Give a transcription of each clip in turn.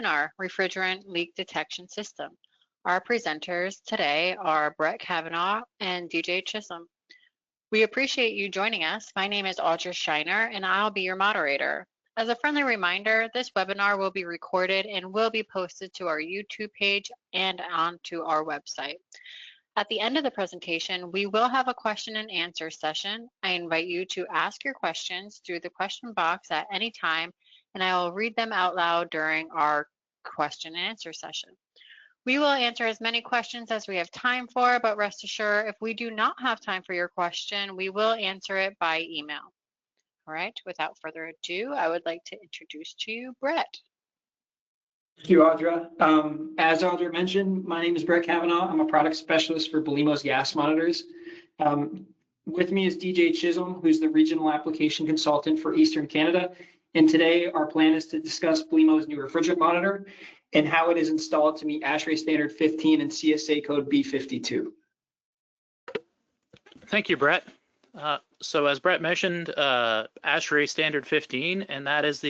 webinar, Refrigerant Leak Detection System. Our presenters today are Brett Kavanagh and DJ Chisholm. We appreciate you joining us. My name is Audra Shiner and I'll be your moderator. As a friendly reminder, this webinar will be recorded and will be posted to our YouTube page and onto our website. At the end of the presentation, we will have a question and answer session. I invite you to ask your questions through the question box at any time, and I will read them out loud during our question and answer session. We will answer as many questions as we have time for, but rest assured, if we do not have time for your question, we will answer it by email. All right, without further ado, I would like to introduce to you Brett. Thank you, Audra. As Audra mentioned, my name is Brett Kavanagh. I'm a product specialist for Belimo's gas monitors. With me is DJ Chisholm, who's the regional application consultant for Eastern Canada. And today our plan is to discuss Belimo's new refrigerant monitor and how it is installed to meet ASHRAE standard 15 and CSA code B52. Thank you, Brett. So as Brett mentioned, ASHRAE standard 15, and that is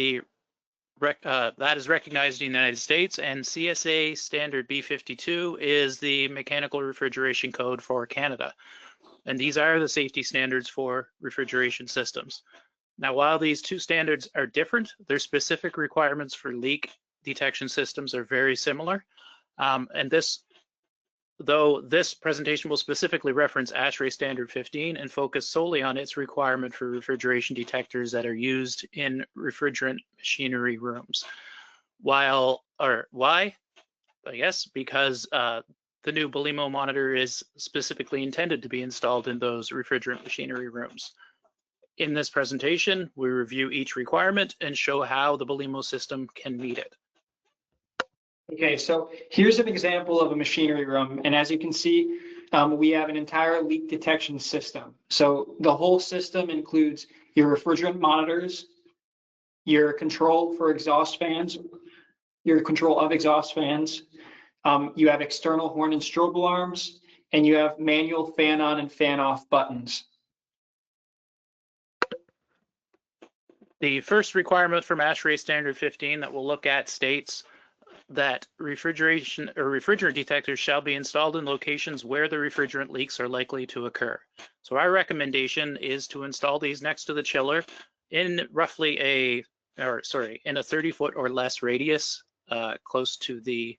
recognized in the United States, and CSA standard B52 is the mechanical refrigeration code for Canada. And these are the safety standards for refrigeration systems. Now, while these two standards are different, their specific requirements for leak detection systems are very similar. Though this presentation will specifically reference ASHRAE standard 15 and focus solely on its requirement for refrigeration detectors that are used in refrigerant machinery rooms. Why? I guess because the new Belimo monitor is specifically intended to be installed in those refrigerant machinery rooms. In this presentation, we review each requirement and show how the Belimo system can meet it. Okay, so here's an example of a machinery room, and as you can see, we have an entire leak detection system. So the whole system includes your refrigerant monitors, your control for exhaust fans, your control of exhaust fans, you have external horn and strobe alarms, and you have manual fan on and fan off buttons. The first requirement from ASHRAE standard 15 that we'll look at states that refrigerant detectors shall be installed in locations where the refrigerant leaks are likely to occur. So our recommendation is to install these next to the chiller in roughly in a 30-foot or less radius close to the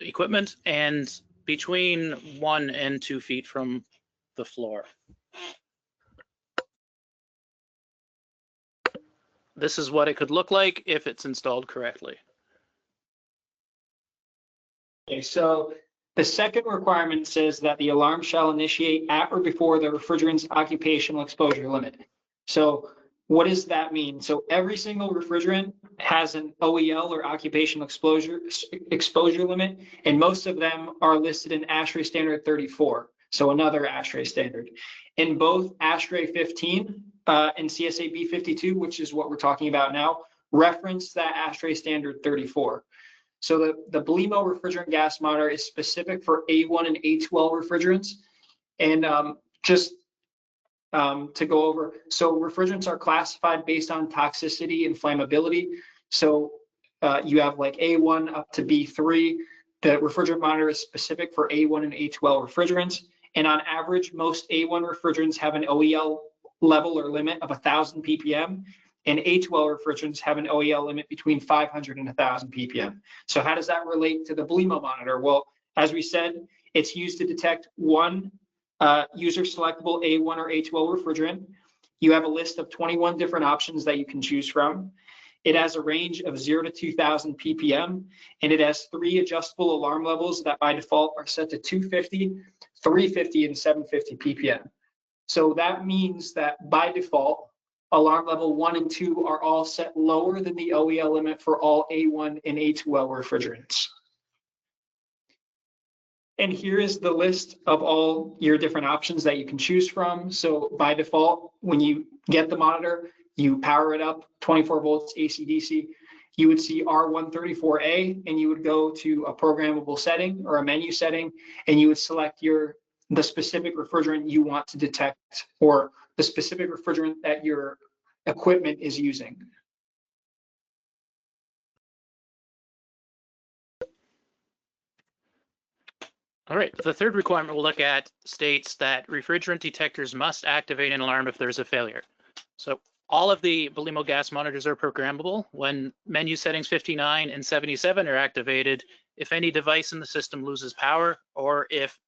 equipment and between 1 and 2 feet from the floor. This is what it could look like if it's installed correctly. Okay, so the second requirement says that the alarm shall initiate at or before the refrigerant's occupational exposure limit. So what does that mean? So every single refrigerant has an OEL or occupational exposure limit, and most of them are listed in ASHRAE standard 34, so another ASHRAE standard. In both ASHRAE 15 and CSA B52, which is what we're talking about now, reference that ASHRAE standard 34. So the Belimo refrigerant gas monitor is specific for A1 and A2L refrigerants. And to go over, so refrigerants are classified based on toxicity and flammability. So you have like A1 up to B3. The refrigerant monitor is specific for A1 and A2L refrigerants. And on average, most A1 refrigerants have an OEL level or limit of 1,000 ppm. And A2L refrigerants have an OEL limit between 500 and 1,000 ppm. So how does that relate to the Belimo monitor? Well, as we said, it's used to detect one user selectable A1 or A2L refrigerant. You have a list of 21 different options that you can choose from. It has a range of 0 to 2,000 ppm, and it has 3 adjustable alarm levels that by default are set to 250, 350, and 750 ppm. So that means that by default, alarm level 1 and 2 are all set lower than the OEL limit for all A1 and A2L refrigerants. And here is the list of all your different options that you can choose from. So by default, when you get the monitor, you power it up 24 volts AC/DC. You would see R134A, and you would go to a programmable setting or a menu setting, and you would select the specific refrigerant you want to detect or the specific refrigerant that your equipment is using. All right, the third requirement we'll look at states that refrigerant detectors must activate an alarm if there's a failure. So all of the Belimo gas monitors are programmable. When menu settings 59 and 77 are activated, if any device in the system loses power, or if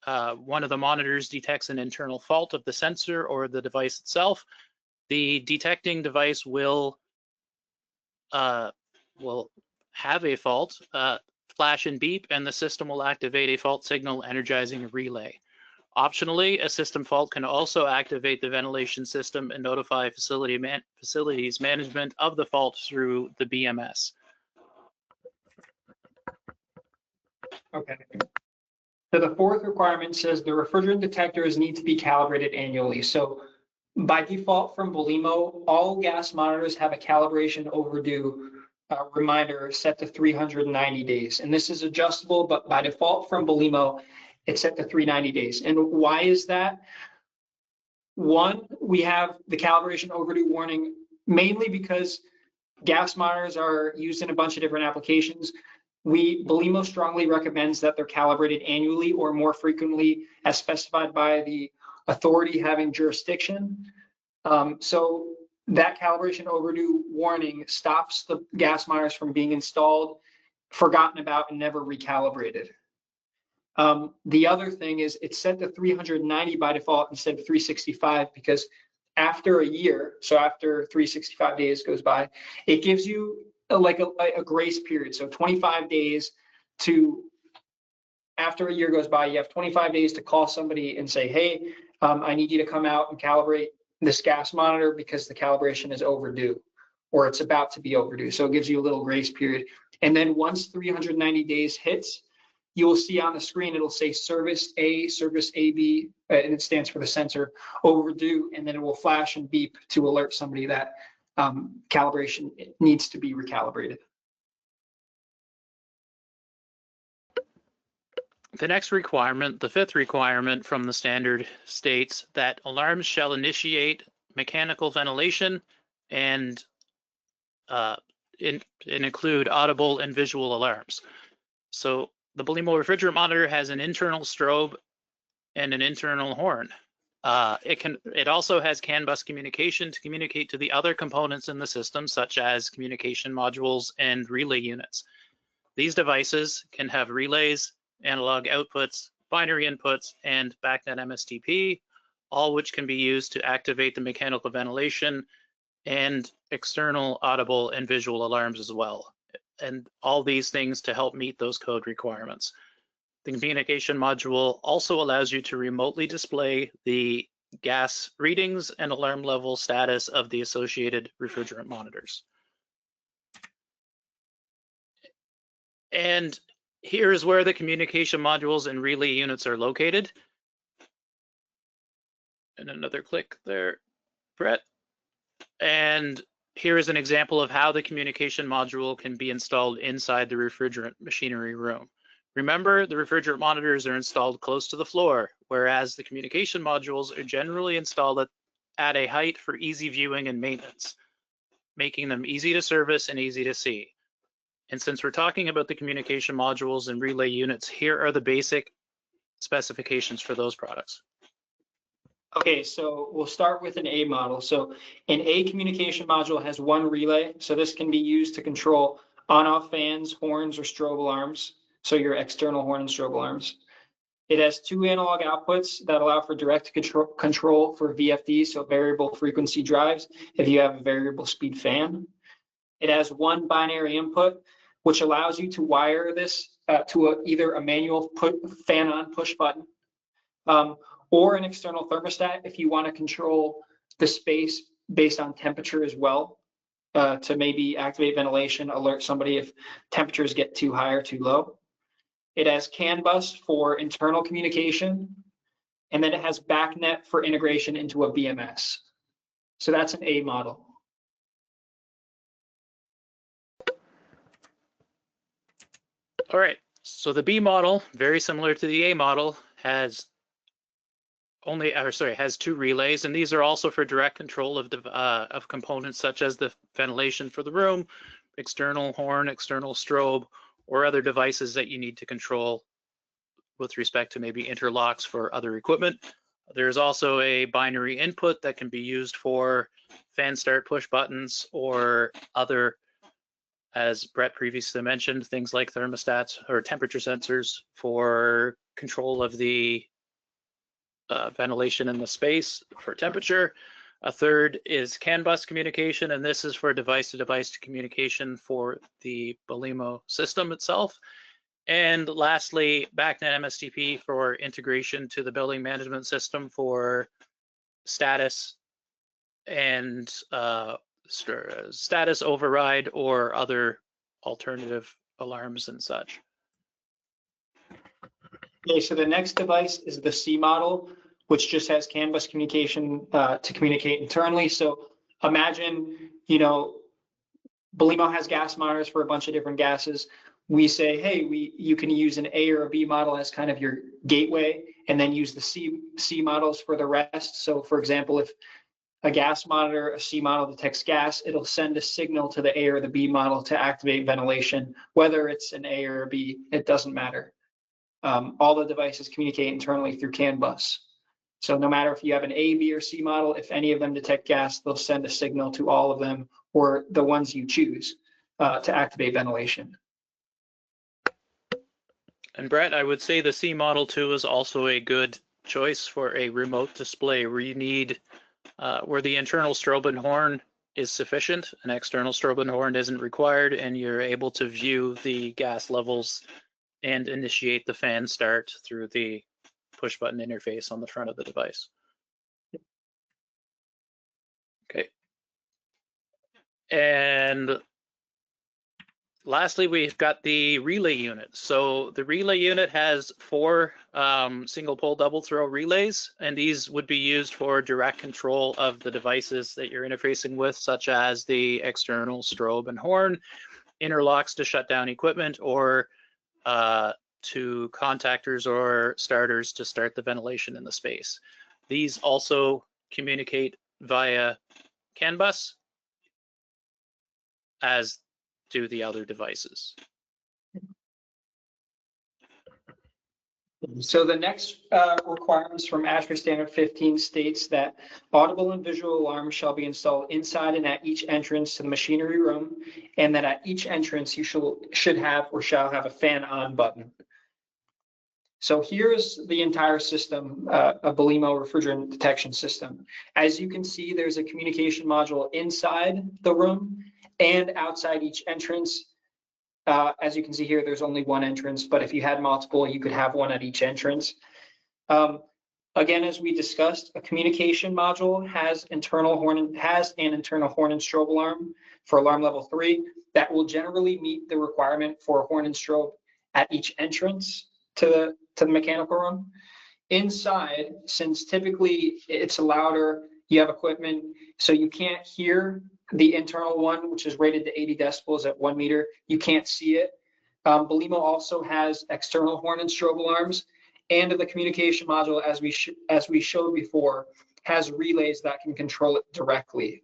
one of the monitors detects an internal fault of the sensor or the device itself, the detecting device will have a fault, flash and beep, and the system will activate a fault signal energizing a relay. Optionally, a system fault can also activate the ventilation system and notify facilities management of the fault through the BMS. Okay. So the fourth requirement says the refrigerant detectors need to be calibrated annually. So by default from Belimo, all gas monitors have a calibration overdue reminder set to 390 days. And this is adjustable, but by default from Belimo, it's set to 390 days. And why is that? One, we have the calibration overdue warning mainly because gas monitors are used in a bunch of different applications. Belimo strongly recommends that they're calibrated annually or more frequently as specified by the authority having jurisdiction. So that calibration overdue warning stops the gas monitors from being installed, forgotten about, and never recalibrated. The other thing is it's set to 390 by default instead of 365 because after a year, so after 365 days goes by, it gives you a grace period. So 25 days to, after a year goes by, you have 25 days to call somebody and say, hey, I need you to come out and calibrate this gas monitor because the calibration is overdue or it's about to be overdue. So it gives you a little grace period. And then once 390 days hits, you will see on the screen, it'll say service AB, and it stands for the sensor, overdue, and then it will flash and beep to alert somebody that calibration needs to be recalibrated. The next requirement, the fifth requirement from the standard, states that alarms shall initiate mechanical ventilation and include audible and visual alarms. So the Belimo refrigerant monitor has an internal strobe and an internal horn. It also has CAN bus communication to communicate to the other components in the system, such as communication modules and relay units. These devices can have relays, analog outputs, binary inputs, and BACnet MSTP, all which can be used to activate the mechanical ventilation and external audible and visual alarms as well. And all these things to help meet those code requirements. The communication module also allows you to remotely display the gas readings and alarm level status of the associated refrigerant monitors. And here's where the communication modules and relay units are located. And another click there, Brett. And here is an example of how the communication module can be installed inside the refrigerant machinery room. Remember, the refrigerant monitors are installed close to the floor, whereas the communication modules are generally installed at a height for easy viewing and maintenance, making them easy to service and easy to see. And since we're talking about the communication modules and relay units, here are the basic specifications for those products. Okay, so we'll start with an A model. So an A communication module has one relay. So this can be used to control on-off fans, horns, or strobe alarms. So your external horn and strobe alarms. It has two analog outputs that allow for direct control for VFD, so variable frequency drives, if you have a variable speed fan. It has one binary input, which allows you to wire this to either a manual fan on push button, or an external thermostat if you want to control the space based on temperature as well, to maybe activate ventilation, alert somebody if temperatures get too high or too low. It has CAN bus for internal communication, and then it has BACnet for integration into a BMS. So that's an A model. All right, so the B model, very similar to the A model, has two relays, and these are also for direct control of components such as the ventilation for the room, external horn, external strobe, or other devices that you need to control with respect to maybe interlocks for other equipment. There's also a binary input that can be used for fan start push buttons or other, as Brett previously mentioned, things like thermostats or temperature sensors for control of the ventilation in the space for temperature. A third is CAN bus communication, and this is for device-to-device communication for the Belimo system itself. And lastly, BACnet MSTP for integration to the building management system for status and status override or other alternative alarms and such. Okay, so the next device is the C model, which just has CAN bus communication to communicate internally. So imagine, Belimo has gas monitors for a bunch of different gases. We say, hey, you can use an A or a B model as kind of your gateway, and then use the C models for the rest. So for example, if a gas monitor, a C model detects gas, it'll send a signal to the A or the B model to activate ventilation. Whether it's an A or a B, it doesn't matter. All the devices communicate internally through CAN bus. So no matter if you have an A, B, or C model, if any of them detect gas, they'll send a signal to all of them or the ones you choose to activate ventilation. And Brett, I would say the C model 2 is also a good choice for a remote display where you need, where the internal strobe and horn is sufficient, an external strobe and horn isn't required, and you're able to view the gas levels and initiate the fan start through the push button interface on the front of the device. Okay. And lastly, we've got the relay unit. So the relay unit has 4 single pole double throw relays, and these would be used for direct control of the devices that you're interfacing with, such as the external strobe and horn, interlocks to shut down equipment, or to contactors or starters to start the ventilation in the space. These also communicate via CAN bus, as do the other devices. So the next requirements from ASHRAE Standard 15 states that audible and visual alarms shall be installed inside and at each entrance to the machinery room, and that at each entrance you should have or shall have a fan on button. So here's the entire system, a Belimo refrigerant detection system. As you can see, there's a communication module inside the room and outside each entrance. As you can see here, there's only one entrance, but if you had multiple, you could have one at each entrance. Again, as we discussed, a communication module has an internal horn and strobe alarm for alarm level 3 that will generally meet the requirement for a horn and strobe at each entrance to the mechanical room. Inside, since typically it's louder, you have equipment, so you can't hear the internal one, which is rated to 80 decibels at 1 meter. You can't see it. Belimo also has external horn and strobe alarms, and the communication module, as we showed before, has relays that can control it directly.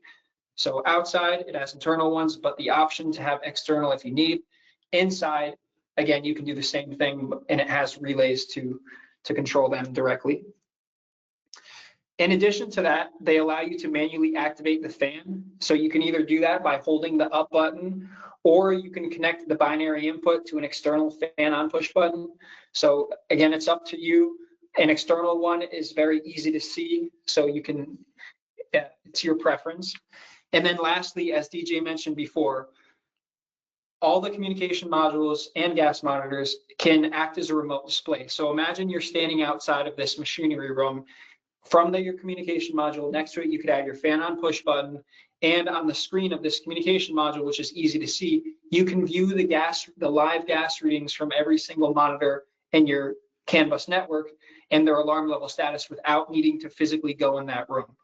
So outside, it has internal ones, but the option to have external if you need. Inside, again, you can do the same thing, and it has relays to control them directly. In addition to that, they allow you to manually activate the fan. So you can either do that by holding the up button, or you can connect the binary input to an external fan on push button. So again, it's up to you. An external one is very easy to see, so you can, it's your preference. And then lastly, as DJ mentioned before, all the communication modules and gas monitors can act as a remote display. So imagine you're standing outside of this machinery room. From your communication module, next to it, you could add your fan on push button, and on the screen of this communication module, which is easy to see, you can view the live gas readings from every single monitor in your CAN bus network and their alarm level status without needing to physically go in that room.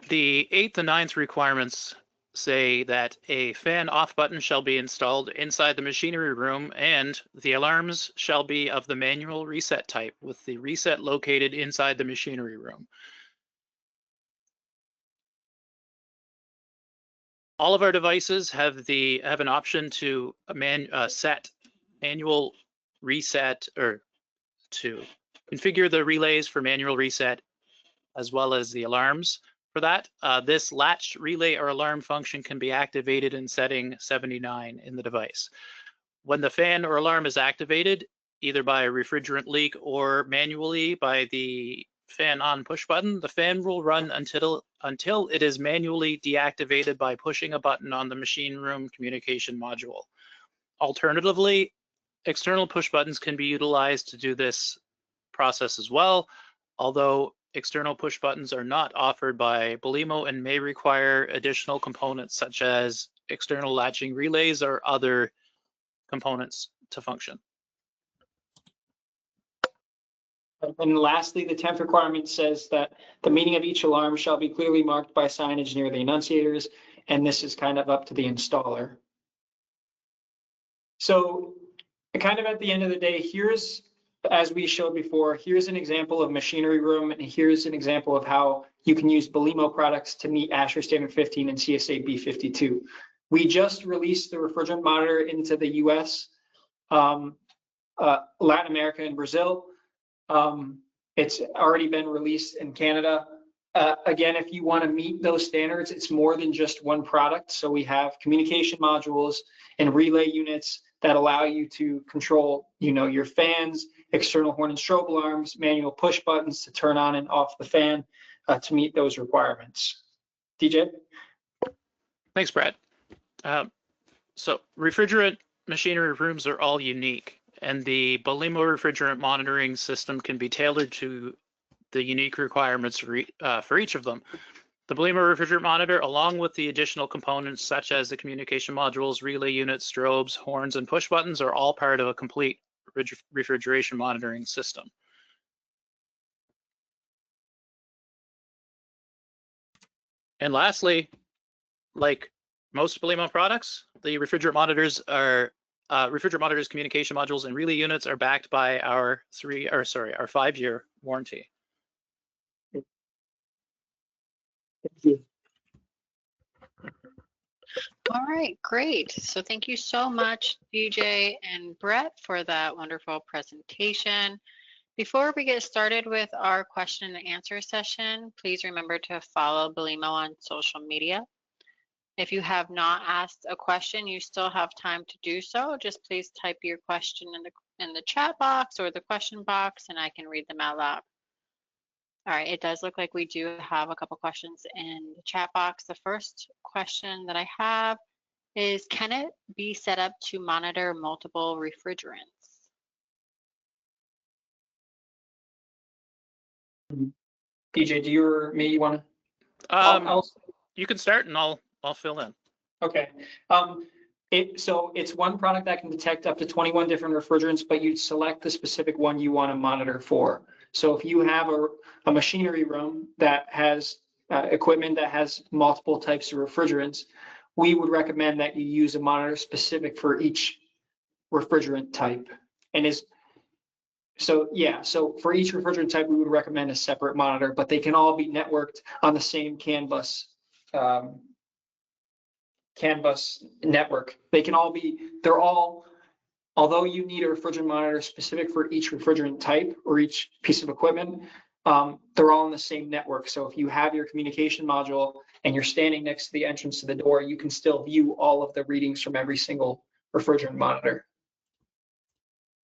The 8th and 9th requirements say that a fan off button shall be installed inside the machinery room, and the alarms shall be of the manual reset type, with the reset located inside the machinery room. All of our devices have an option to set manual reset, or to configure the relays for manual reset, as well as the alarms for that. This latched relay or alarm function can be activated in setting 79 in the device. When the fan or alarm is activated, either by a refrigerant leak or manually by the fan on push button, the fan will run until it is manually deactivated by pushing a button on the machine room communication module. Alternatively, external push buttons can be utilized to do this process as well, although external push buttons are not offered by Belimo and may require additional components such as external latching relays or other components to function. And lastly, the 10th requirement says that the meaning of each alarm shall be clearly marked by signage near the enunciators, and this is kind of up to the installer. So kind of at the end of the day, here's, as we showed before, here's an example of machinery room, and here's an example of how you can use Belimo products to meet ASHRAE Standard 15 and CSA B52. We just released the refrigerant monitor into the US, Latin America, and Brazil. It's already been released in Canada. Again, if you want to meet those standards, it's more than just one product. So we have communication modules and relay units that allow you to control, your fans, external horn and strobe alarms, manual push buttons to turn on and off the fan to meet those requirements. DJ? Thanks, Brad. So refrigerant machinery rooms are all unique, and the Belimo refrigerant monitoring system can be tailored to the unique requirements for each of them. The Belimo refrigerant monitor, along with the additional components such as the communication modules, relay units, strobes, horns, and push buttons, are all part of a complete refrigeration monitoring system. And lastly, like most Belimo products, the refrigerant monitors communication modules and relay units are backed by our 5-year warranty. All right, great. So thank you so much, DJ and Brett, for that wonderful presentation. Before we get started with our question and answer session, please remember to follow Belimo on social media. If you have not asked a question, you still have time to do so. Just please type your question in the chat box or the question box, and I can read them out loud. All right, it does look like we do have a couple questions in the chat box. The first question that I have is, can it be set up to monitor multiple refrigerants? DJ, do you or me want to? You can start and I'll fill in. Okay. So it's one product that can detect up to 21 different refrigerants, but you select the specific one you want to monitor for. So if you have a machinery room that has equipment that has multiple types of refrigerants, we would recommend that you use a monitor specific for each refrigerant type. So for each refrigerant type, we would recommend a separate monitor, but they can all be networked on the same CAN bus network. Although you need a refrigerant monitor specific for each refrigerant type or each piece of equipment, they're all in the same network. So if you have your communication module and you're standing next to the entrance to the door, you can still view all of the readings from every single refrigerant monitor.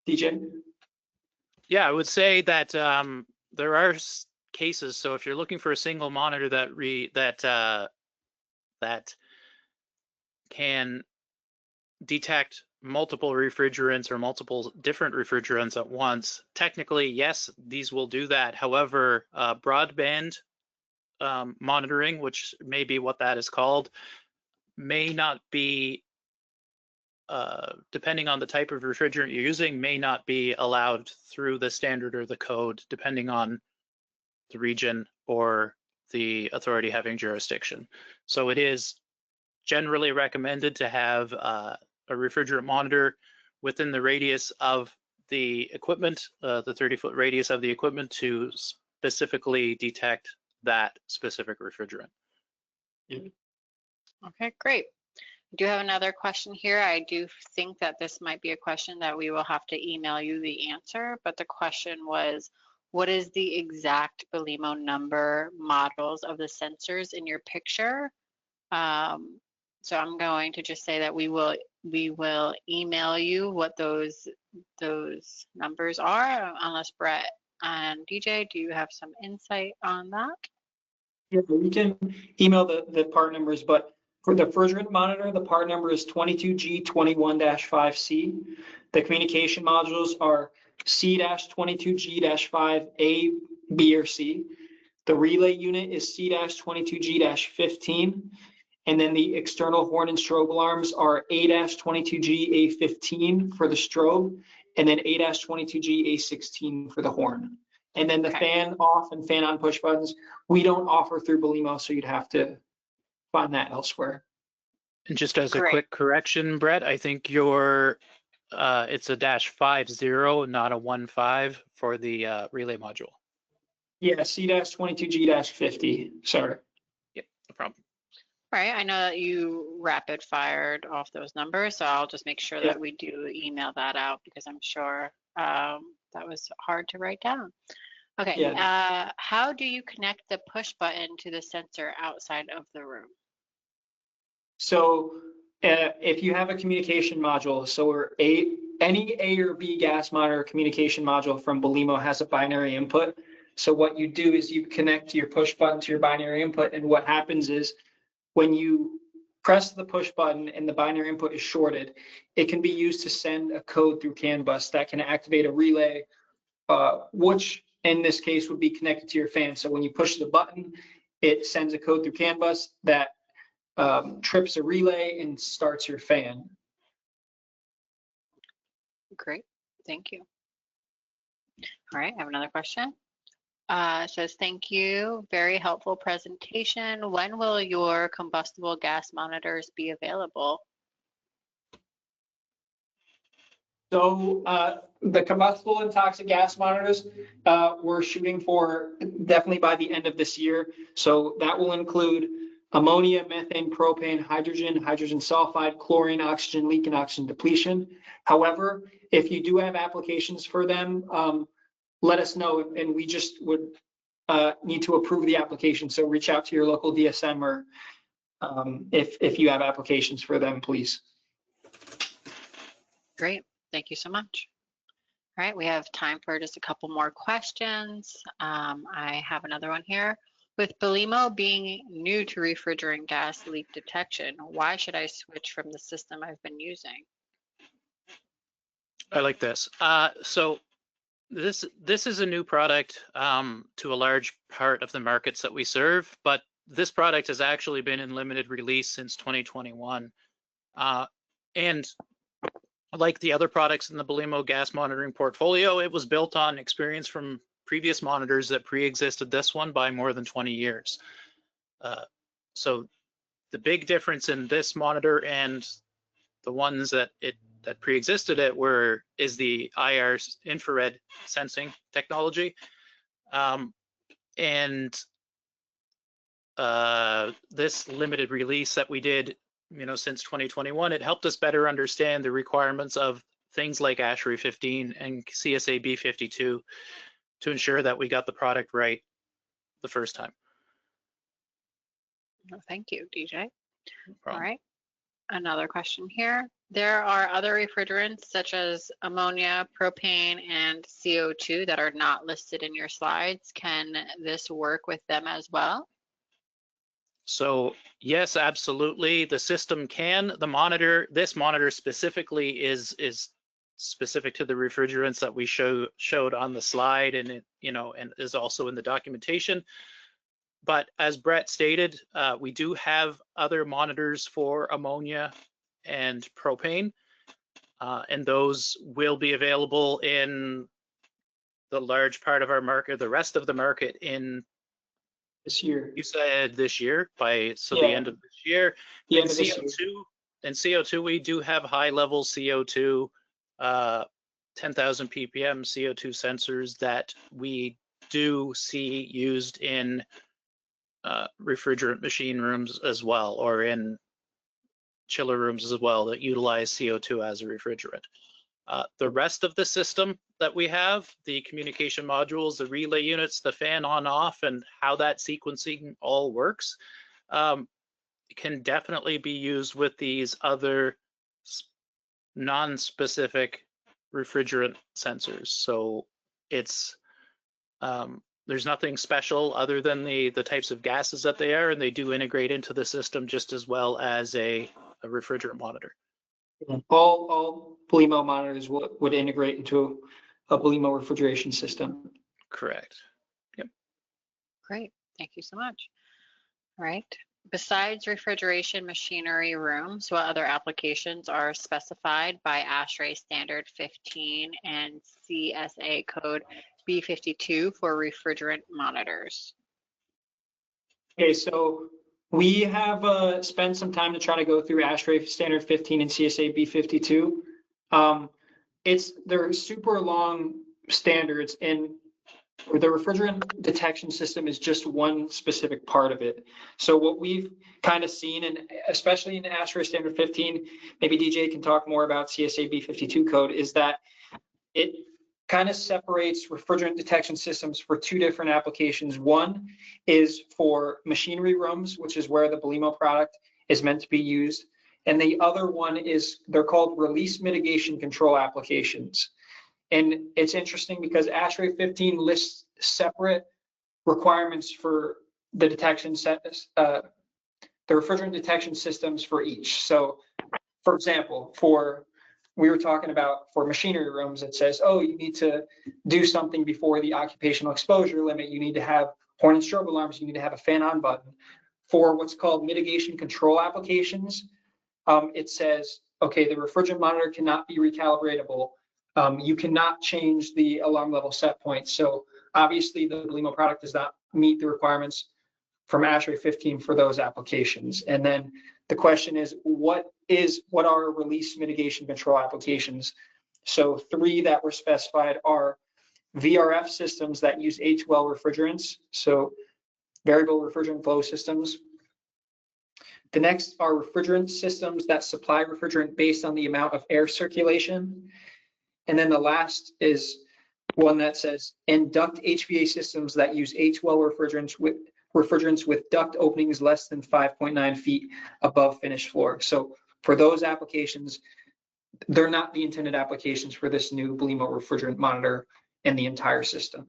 DJ? Yeah, I would say that there are cases. So if you're looking for a single monitor that can detect multiple refrigerants or multiple different refrigerants at once, technically, yes, these will do that. However, broadband monitoring, which may be what that is called, may not be, depending on the type of refrigerant you're using, may not be allowed through the standard or the code, depending on the region or the authority having jurisdiction. So it is generally recommended to have a refrigerant monitor within the radius of the equipment, the 30-foot radius of the equipment, to specifically detect that specific refrigerant. Okay, great. I do have another question here. I do think that this might be a question that we will have to email you the answer, but the question was, what is the exact Belimo number models of the sensors in your picture? So I'm going to just say that we will email you what those numbers are, unless Brett and DJ, do you have some insight on that? Yeah, we can email the part numbers, but for the refrigerant monitor, the part number is 22G21-5C. The communication modules are C-22G-5A, B, or C. The relay unit is C-22G-15. And then the external horn and strobe alarms are A-22G, A15 for the strobe, and then A-22G, A16 for the horn. And then the Okay. fan off and fan on push buttons, we don't offer through Belimo, so you'd have to find that elsewhere. And just as a Great. quick correction, Brett, I think it's a -50, not a 15 for the relay module. Yeah, C-22G-50, sorry. Yep, no problem. All right, I know that you rapid fired off those numbers, so I'll just make sure Yeah. that we do email that out because I'm sure that was hard to write down. Okay, Yeah. how do you connect the push button to the sensor outside of the room? So if you have a communication module, so any A or B gas monitor communication module from Belimo has a binary input. So what you do is you connect your push button to your binary input, and what happens is when you press the push button and the binary input is shorted, it can be used to send a code through CAN bus that can activate a relay, which in this case would be connected to your fan. So when you push the button, it sends a code through CAN bus that trips a relay and starts your fan. Great, thank you. All right, I have another question. It says, thank you, very helpful presentation. When will your combustible gas monitors be available? So the combustible and toxic gas monitors, we're shooting for definitely by the end of this year. So that will include ammonia, methane, propane, hydrogen, hydrogen sulfide, chlorine, oxygen leak, and oxygen depletion. However, if you do have applications for them, let us know, and we just would need to approve the application. So reach out to your local DSM, or if you have applications for them, please. Great, thank you so much. All right, we have time for just a couple more questions. I have another one here. With Belimo being new to refrigerant gas leak detection, why should I switch from the system I've been using? I like this. So this is a new product to a large part of the markets that we serve, but this product has actually been in limited release since 2021. And like the other products in the Belimo gas monitoring portfolio, it was built on experience from previous monitors that pre-existed this one by more than 20 years. So the big difference in this monitor and the ones that pre-existed it is the IR infrared sensing technology. And this limited release that we did, since 2021, it helped us better understand the requirements of things like ASHRAE 15 and CSA B52 to ensure that we got the product right the first time. Well, thank you, DJ. No problem. All right, another question here. There are other refrigerants such as ammonia, propane, and CO2 that are not listed in your slides. Can this work with them as well? So yes, absolutely. The system can. This monitor specifically is specific to the refrigerants that we showed on the slide, and it, and is also in the documentation. But as Brett stated, we do have other monitors for ammonia and propane, and those will be available in the large part of our market, the rest of the market in This year. You said this year, the end of this year. The And end of this CO2, year. and CO2, we do have high level CO2, 10,000 ppm CO2 sensors that we do see used in refrigerant machine rooms as well, or in chiller rooms as well that utilize CO2 as a refrigerant. The rest of the system that we have, the communication modules, the relay units, the fan on off, and how that sequencing all works, can definitely be used with these other non-specific refrigerant sensors. So it's there's nothing special other than the types of gases that they are, and they do integrate into the system just as well as a refrigerant monitor. All Belimo monitors would integrate into a Belimo refrigeration system. Correct. Yep. Great, thank you so much. All right. Besides refrigeration machinery rooms, what other applications are specified by ASHRAE Standard 15 and CSA Code B52 for refrigerant monitors? Okay, so we have spent some time to try to go through ASHRAE Standard 15 and CSA B52. They're super long standards, and the refrigerant detection system is just one specific part of it. So what we've kind of seen, and especially in the ASHRAE Standard 15, maybe DJ can talk more about CSA B52 code, is that it kind of separates refrigerant detection systems for two different applications. One is for machinery rooms, which is where the Belimo product is meant to be used. And the other one is, they're called release mitigation control applications. And it's interesting because ASHRAE 15 lists separate requirements for the detection the refrigerant detection systems for each. So for example, we were talking about for machinery rooms, it says, oh, you need to do something before the occupational exposure limit. You need to have horn and strobe alarms. You need to have a fan on button. For what's called mitigation control applications, it says, okay, the refrigerant monitor cannot be recalibratable. You cannot change the alarm level set point. So obviously the Belimo product does not meet the requirements from ASHRAE 15 for those applications. And then the question is, what are release mitigation control applications? So three that were specified are VRF systems that use H-well refrigerants, so variable refrigerant flow systems. The next are refrigerant systems that supply refrigerant based on the amount of air circulation. And then the last is one that says, and duct HVAC systems that use H-well refrigerants with duct openings less than 5.9 feet above finished floor. So for those applications, they're not the intended applications for this new Belimo refrigerant monitor and the entire system.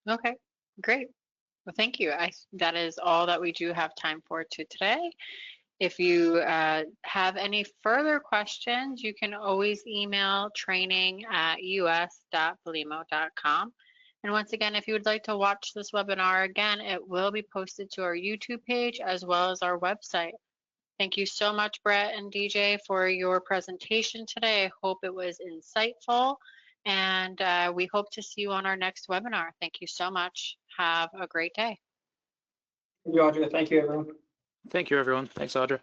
Okay, great. Well, thank you. That is all that we do have time for today. If you have any further questions, you can always email training@us.belimo.com. And once again, if you would like to watch this webinar again, it will be posted to our YouTube page as well as our website. Thank you so much, Brett and DJ, for your presentation today. I hope it was insightful, and we hope to see you on our next webinar. Thank you so much. Have a great day. Thank you, Audra. Thank you, everyone. Thank you, everyone. Thanks, Audra.